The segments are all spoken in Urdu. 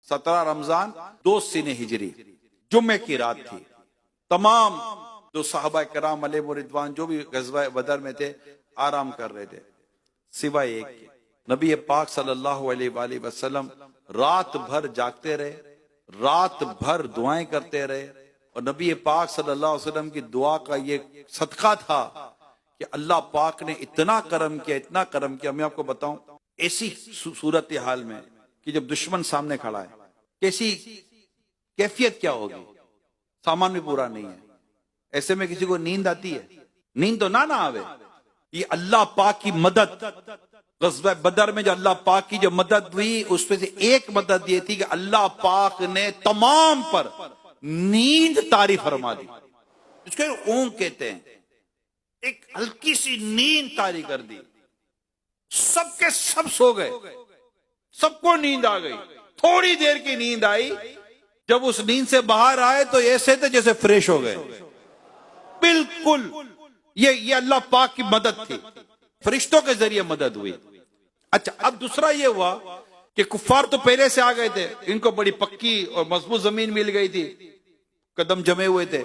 17 رمضان 2 سنہ ہجری، جمعے کی رات تھی۔ تمام جو صحابہ کرام علیہ رضوان جو بھی غزوہ بدر میں تھے آرام کر رہے تھے، سوائے ایک کے۔ نبی پاک صلی اللہ علیہ وآلہ وسلم رات بھر جاگتے رہے، رات بھر دعائیں کرتے رہے، اور نبی پاک صلی اللہ علیہ وسلم کی دعا کا یہ صدقہ تھا کہ اللہ پاک نے اتنا کرم کیا، اتنا کرم کیا۔ میں آپ کو بتاؤں ایسی صورتحال میں کہ جب دشمن سامنے کھڑا ہے کیسی کیفیت کیا ہوگی، سامان بھی پورا نہیں ہے، ایسے میں کسی کو نیند آتی ہے؟ نیند تو نہ آوے۔ یہ اللہ پاک کی مدد، غزوہ بدر میں جو اللہ پاک کی جو مدد ہوئی اس میں سے ایک مدد یہ تھی کہ اللہ پاک نے تمام پر نیند طاری فرما دی، اس کو اونگ کہتے ہیں، ایک ہلکی سی نیند طاری کر دی، سب کے سب سو گئے، سب کو نیند آ گئی۔ تھوڑی دیر کی نیند آئی، جب اس نیند سے باہر آئے تو ایسے تھے جیسے فریش ہو گئے، بالکل۔ یہ اللہ پاک کی مدد تھی، فرشتوں کے ذریعے مدد ہوئی۔ اچھا، اب دوسرا یہ ہوا کہ کفار تو پہلے سے آ گئے تھے، ان کو بڑی پکی اور مضبوط زمین مل گئی تھی، قدم جمے ہوئے تھے،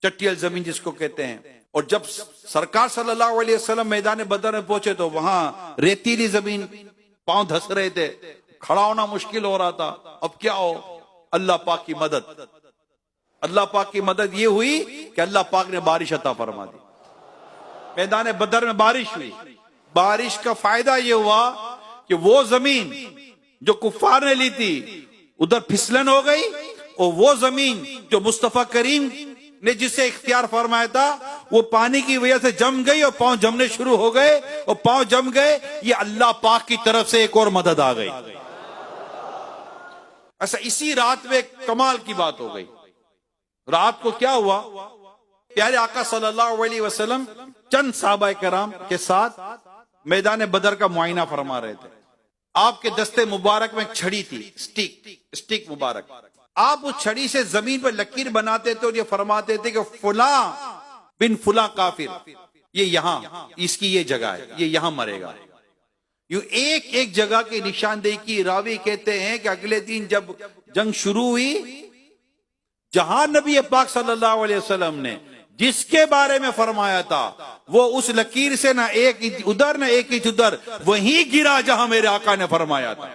چٹیل زمین جس کو کہتے ہیں۔ اور جب سرکار صلی اللہ علیہ وسلم میدان بدر میں پہنچے تو وہاں ریتیلی زمین، پاؤں دھس رہے تھے، کھڑا ہونا مشکل ہو رہا تھا۔ اب کیا ہو؟ اللہ پاک کی مدد، اللہ پاک کی مدد یہ ہوئی کہ اللہ پاک نے بارش عطا فرما دی۔ میدان بدر میں بارش ہوئی، بارش کا فائدہ یہ ہوا کہ وہ زمین جو کفار نے لی تھی ادھر پھسلن ہو گئی، اور وہ زمین جو مصطفیٰ کریم نے جسے اختیار فرمایا تھا وہ پانی کی وجہ سے جم گئی اور پاؤں جمنے شروع ہو گئے، اور پاؤں جم گئے، یہ اللہ پاک کی طرف سے ایک اور مدد آ گئی۔ ایسا اسی رات میں کمال کی بات ہو گئی۔ رات کو کیا ہوا؟ پیارے آقا صلی اللہ علیہ وسلم چند صحابہ کرام کے ساتھ میدان بدر کا معائنہ فرما رہے تھے۔ آپ کے دستے مبارک میں ایک چھڑی تھی، سٹک مبارک۔ آپ اس چھڑی سے زمین پر لکیر بناتے تھے اور یہ فرماتے تھے کہ فلاں بن فلاں کافر، یہ یہاں، اس کی یہ جگہ ہے، یہ یہاں مرے گا۔ یوں ایک ایک جگہ کی نشاندہی کی۔ راوی کہتے ہیں کہ اگلے دن جب جنگ شروع ہوئی، جہاں نبی پاک صلی اللہ علیہ وسلم نے جس کے بارے میں فرمایا تھا وہ اس لکیر سے نہ ایک انچ ادھر نہ ایک انچ ادھر، وہیں گرا جہاں میرے آقا نے فرمایا تھا۔